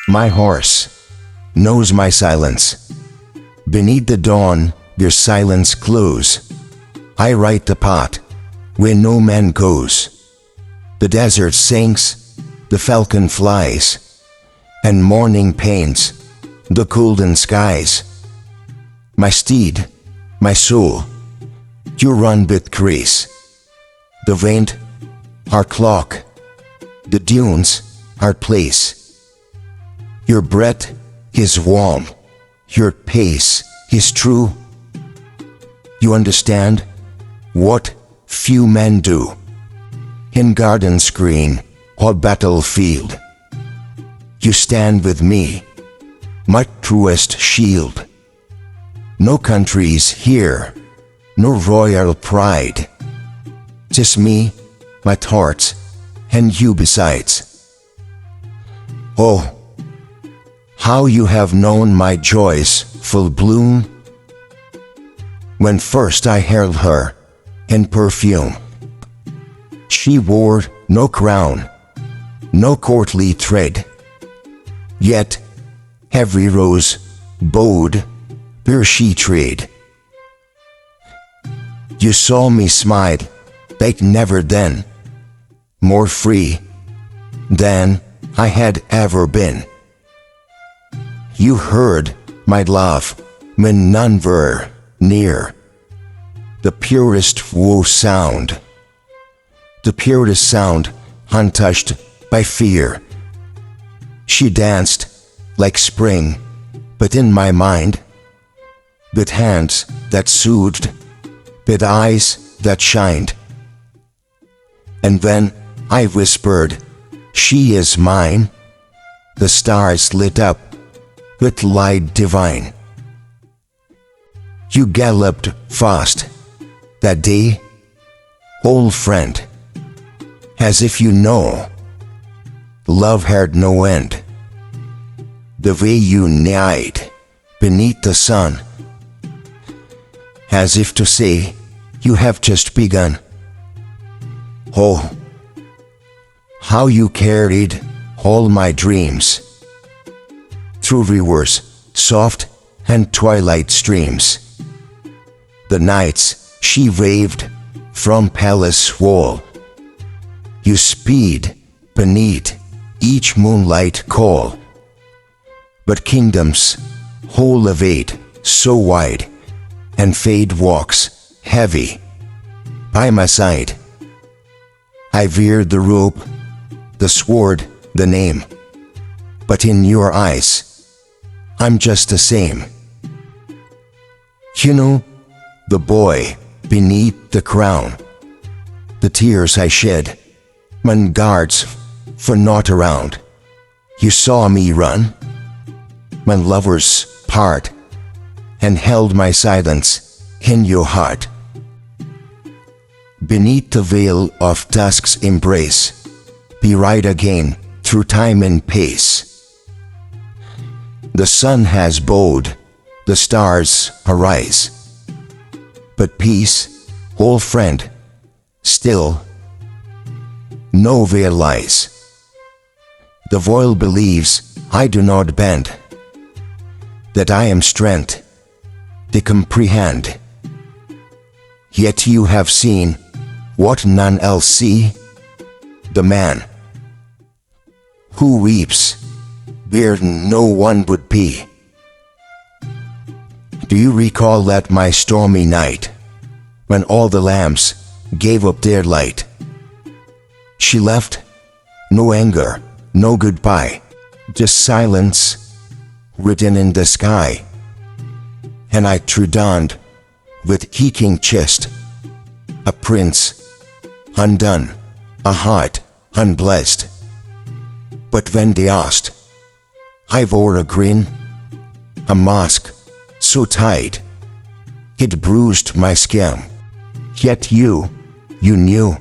My horse knows my silence. Beneath the dawn, your silence glows. I write the path where no man goes. The desert sinks, the falcon flies, and morning paints the golden skies. My steed, my soul, you run with grace. The wind, our clock, the dunes, our place. Your breath is warm, your pace is true. You understand what few men do. In gardens green or battlefield, you stand with me, my truest shield. No countries here, no royal pride. Just me, my thoughts, and you besides. Oh, how you have known my joy's full bloom, when first I held her in perfume. She wore no crown, no courtly thread, yet every rose bowed where she trade. You saw me smile like never then, more free than I had ever been. You heard my laugh when none were near, the purest woe sound, the purest sound untouched by fear. She danced like spring, but in my mind, with hands that soothed, with eyes that shined. And when I whispered, "She is mine," the stars lit up with light divine. You galloped fast that day, old friend, as if you know love had no end. The way you neighed beneath the sun, as if to say, you have just begun. Oh, how you carried all my dreams through rivers soft and twilight streams. The nights she waved from palace wall, you speed beneath each moonlight call. But kingdoms whole await so wide, and fate walks heavy by my side. I veered the rope, the sword, the name, but in your eyes, I'm just the same. You know, the boy beneath the crown, the tears I shed when guards were not around. You saw me run when lovers part, and held my silence in your heart. Beneath the veil of dusk's embrace, be right again through time and pace. The sun has bowed, the stars arise, but peace, old friend, still nowhere lies. The voil believes I do not bend, that I am strength, they comprehend. Yet you have seen what none else see, the man who weeps where no one would be. Do you recall that my stormy night, when all the lamps gave up their light? She left, no anger, no goodbye, just silence written in the sky. And I trudoned with aching chest, a prince undone, a heart unblessed. But when they asked, I wore a grin, a mask so tight, it bruised my skin. Yet you knew,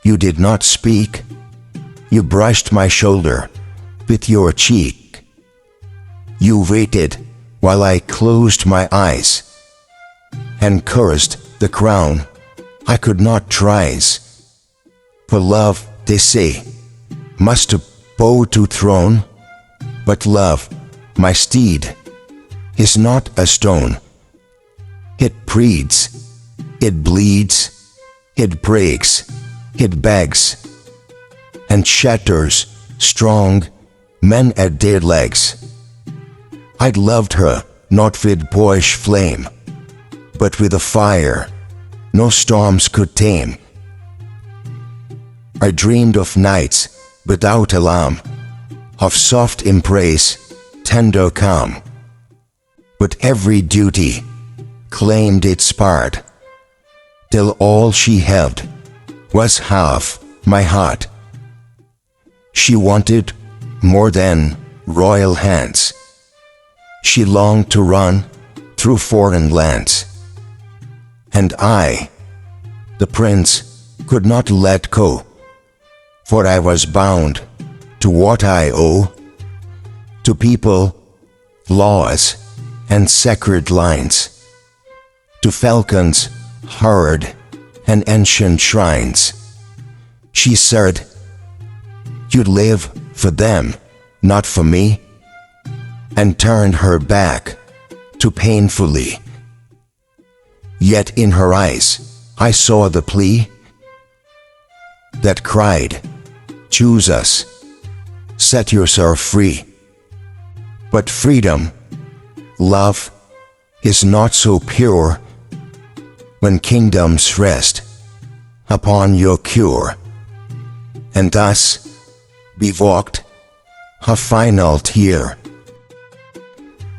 you did not speak. You brushed my shoulder with your cheek. You waited while I closed my eyes and cursed the crown I could not rise. For love, they say, must bow to throne, But love, my steed, is not a stone. It pleads, it bleeds, it breaks, it begs, and shatters strong men at their legs. I'd loved her not with boyish flame, but with a fire no storms could tame. I dreamed of nights without alarm, of soft embrace, tender calm. But every duty claimed its part, till all she held was half my heart. She wanted more than royal hands. She longed to run through foreign lands. And I, the prince, could not let go, for I was bound to what I owe, to people, laws, and sacred lines, to falcons, herd, and ancient shrines. She said, "You live for them, not for me," and turned her back too painfully. Yet in her eyes I saw the plea that cried, "Choose us, set yourself free." But freedom, love, is not so pure when kingdoms rest upon your cure. And thus we walked, her final tear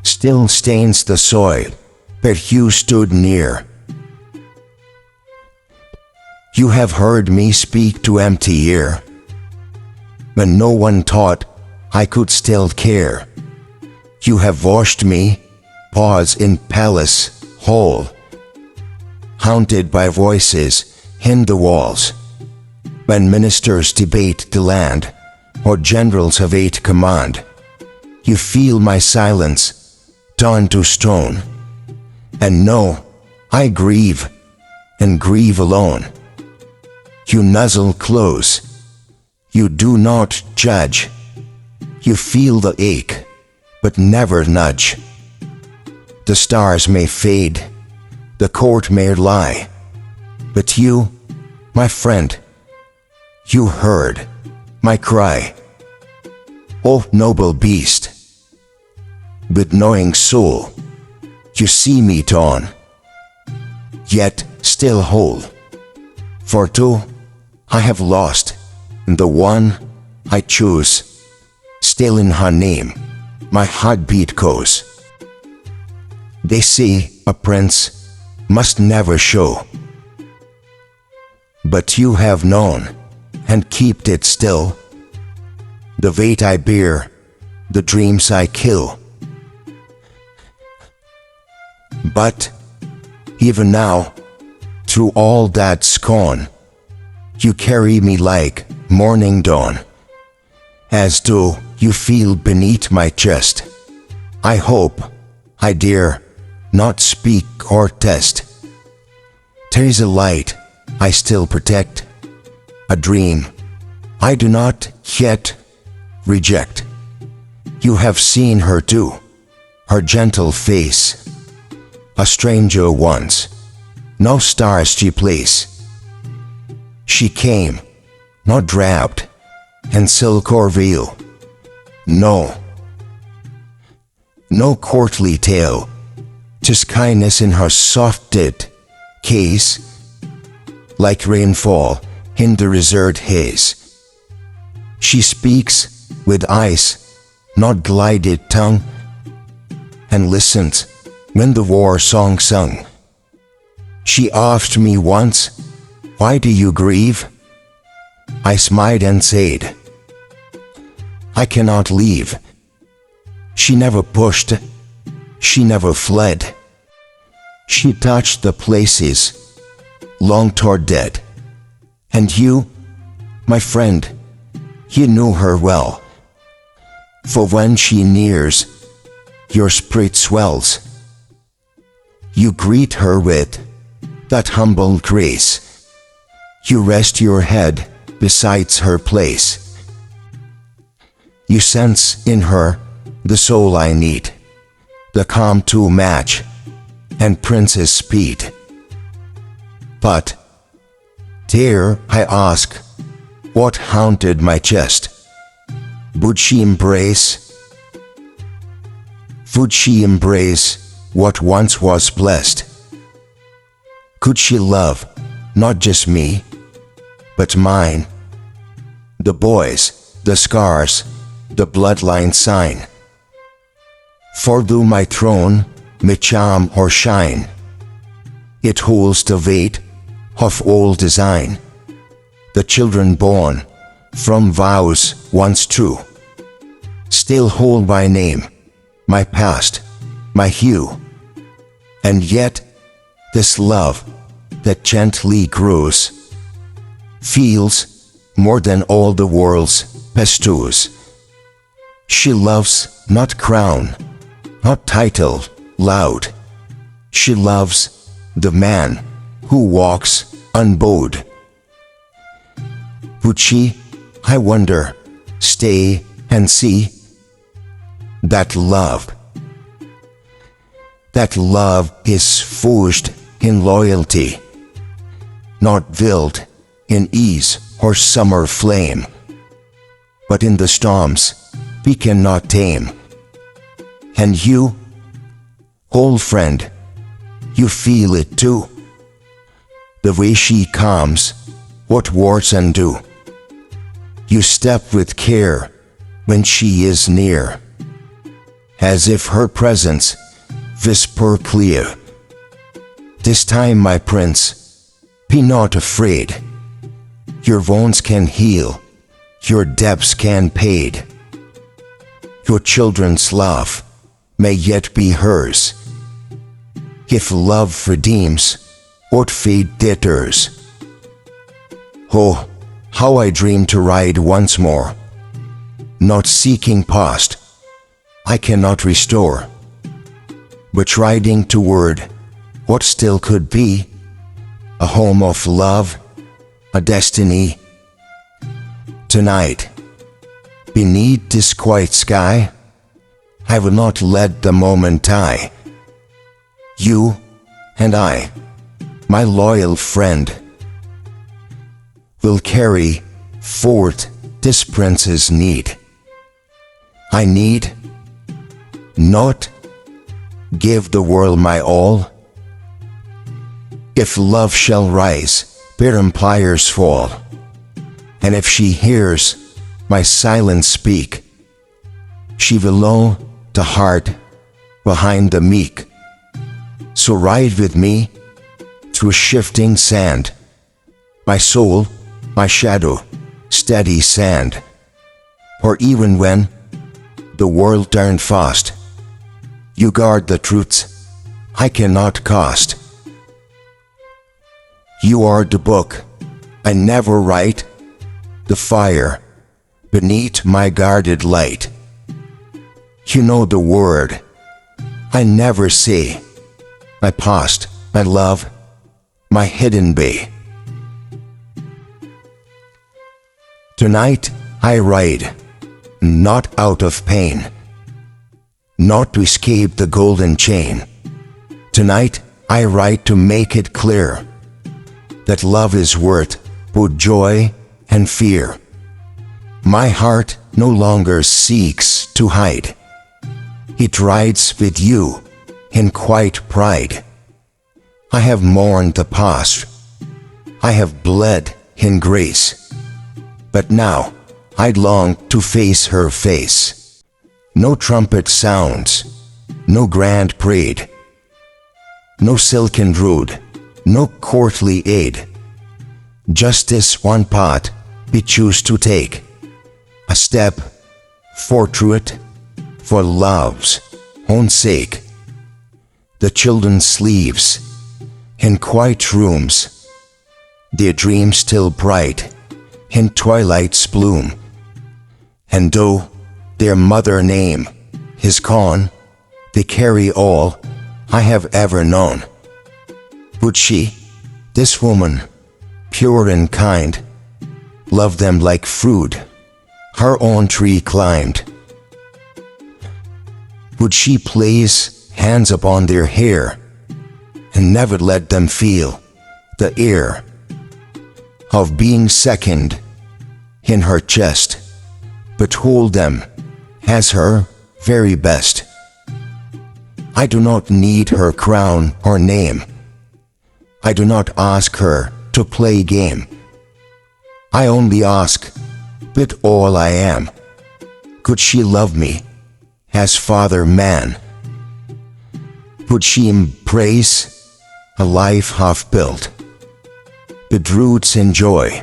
still stains the soil where you stood near. You have heard me speak to empty ear, when no one thought I could still care. You have watched me pause in palace hall, haunted by voices in the walls, when ministers debate the land, or generals await command. You feel my silence turn to stone, and know I grieve, and grieve alone. You nuzzle close, you do not judge. You feel the ache, but never nudge. The stars may fade, the court may lie, but you, my friend, you heard my cry. O noble beast, with knowing soul, you see me torn, yet still whole. For two I have lost, and the one I choose, still in her name my heartbeat goes. They say a prince must never show, but you have known, and kept it still, the weight I bear, the dreams I kill. But even now, through all that scorn, you carry me like morning dawn, as though you feel beneath my chest. I hope I dare not speak or test. There is a light I still protect, a dream I do not yet reject. You have seen her too, her gentle face, a stranger once, no stars she place. She came, not draped in silk or veil, no courtly tale, just kindness in her softed case, like rainfall in the desert haze. She speaks with eyes, not glided tongue, and listens when the war song sung. She asked me once, "Why do you grieve?" I smiled and said, "I cannot leave." She never pushed, she never fled. She touched the places long toward dead. And you, my friend, you knew her well. For when she nears, your spirit swells. You greet her with that humble grace. You rest your head beside her place. You sense in her the soul I need, the calm to match, and Prince's speed. But, dare I ask, what haunted my chest? Would she embrace? Would she embrace what once was blessed? Could she love not just me, but mine? The boys, the scars, the bloodline sign. For though my throne may charm or shine, it holds the weight of old design. The children born from vows once true still hold my name, my past, my hue. And yet this love that gently grows feels more than all the world's bestows. She loves not crown, not title loud. She loves the man who walks unbowed. Would she, I wonder, stay and see that love? That love is forged in loyalty, not built in ease or summer flame, but in the storms we cannot tame. And you, old friend, you feel it too, the way she calms what words undo. You step with care when she is near, as if her presence whisper clear, "This time, my prince, be not afraid. Your wounds can heal, your debts can paid. Your children's love may yet be hers, if love redeems what fate deters." Oh, how I dream to ride once more, not seeking past I cannot restore, but riding toward what still could be, a home of love, a destiny. Tonight, beneath this quiet sky, I will not let the moment die. You and I, my loyal friend, will carry forth this prince's need. I need not give the world my all. If love shall rise, where empires fall, and if she hears my silence speak, she will know the heart behind the meek. So ride with me through shifting sand, my soul, my shadow, steady sand. For even when the world turned fast, you guard the truths I cannot cast. You are the book I never write, the fire beneath my guarded light. You know the word I never say, my past, my love, my hidden bay. Tonight I ride, not out of pain, not to escape the golden chain. Tonight I ride to make it clear that love is worth both joy and fear. My heart no longer seeks to hide. It rides with you in quiet pride. I have mourned the past. I have bled in grace. But now I long to face her face. No trumpet sounds, no grand parade, no silken road, no courtly aid. Just this one path we choose to take, a step for truth, for love's own sake. The children's sleeps in quiet rooms, their dreams still bright in twilight's bloom. And though their mother name is gone, they carry all I have ever known. Would she, this woman, pure and kind, love them like fruit her own tree climbed? would she place hands upon their hair, and never let them feel the air of being second in her chest, but hold them as her very best. I do not need her crown or name. I do not ask her to play game. I only ask, but all I am, could she love me as father man? Would she embrace a life half built, with roots in joy,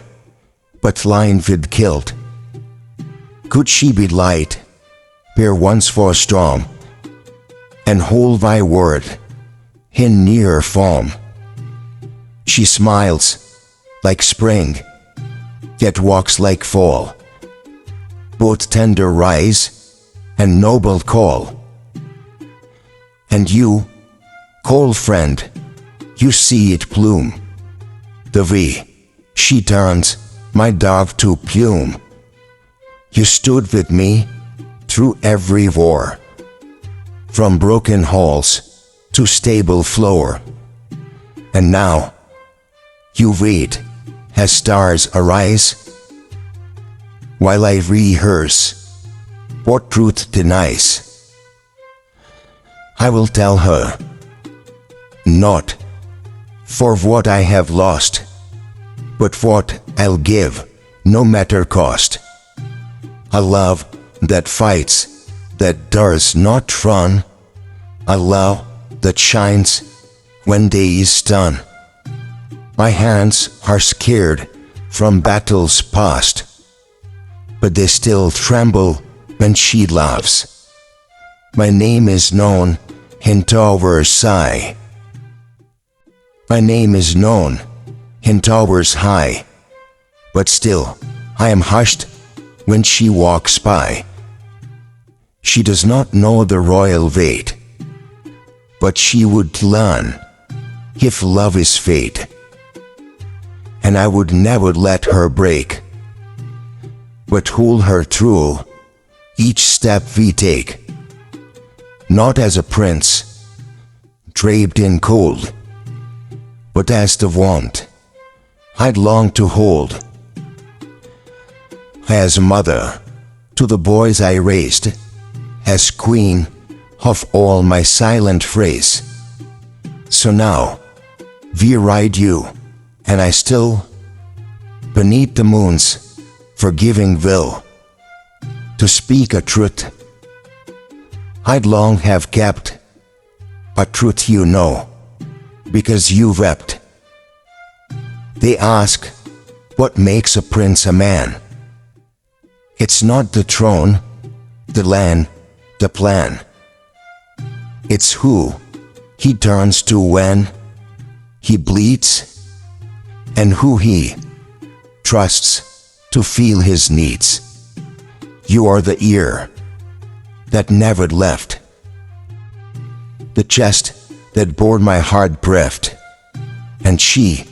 but lined with guilt? Could she be light, where once was storm, and hold thy word in nearer form? She smiles like spring, yet walks like fall, both tender rise and noble call. And you, cold friend, you see it bloom, the way she turns my dove to plume. You stood with me through every war, from broken halls to stable floor, and now you wait as stars arise, while I rehearse what truth denies. I will tell her, not for what I have lost, but what I'll give, no matter cost. A love that fights, that does not run, a love that shines when day is done. My hands are scared from battles past, but they still tremble when she laughs. My name is known in towers high. My name is known in towers high, but still I am hushed when she walks by. She does not know the royal weight, but she would learn if love is fate. And I would never let her break, but hold her through each step we take, not as a prince draped in gold, but as the wand I'd long to hold, as mother to the boys I raised, as queen of all my silent race. So now we ride you, and I still, beneath the moon's forgiving will, to speak a truth I'd long have kept, a truth you know, because you wept. They ask, what makes a prince a man? It's not the throne, the land, the plan. It's who he turns to when he bleeds, and who he trusts to feel his needs. You are the ear that never left, the chest that bore my heart breath, and she,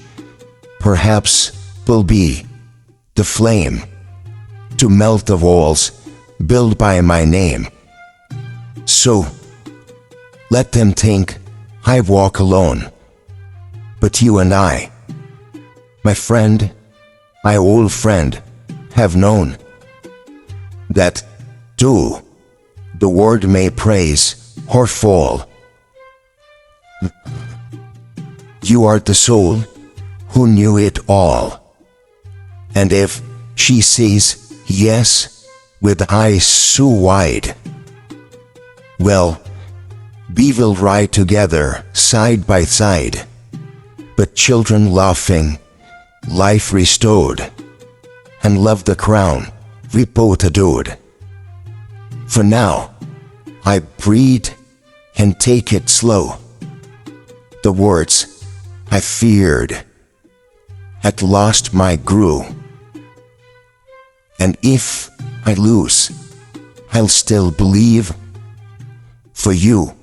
perhaps, will be the flame to melt the walls built by my name. So let them think I walk alone, but you and I, my friend, my old friend, have known that too the word may praise or fall. You are the soul who knew it all, and if she says yes with eyes so wide, well, we will ride together side by side, but children laughing, life restored, and love the crown we both adored. For now, I breathe and take it slow. The words I feared at last might grew, and if I lose, I'll still believe, for you,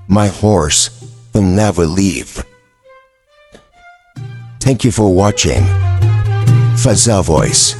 my horse will never leave. Thank you for watching. Fazza Voice.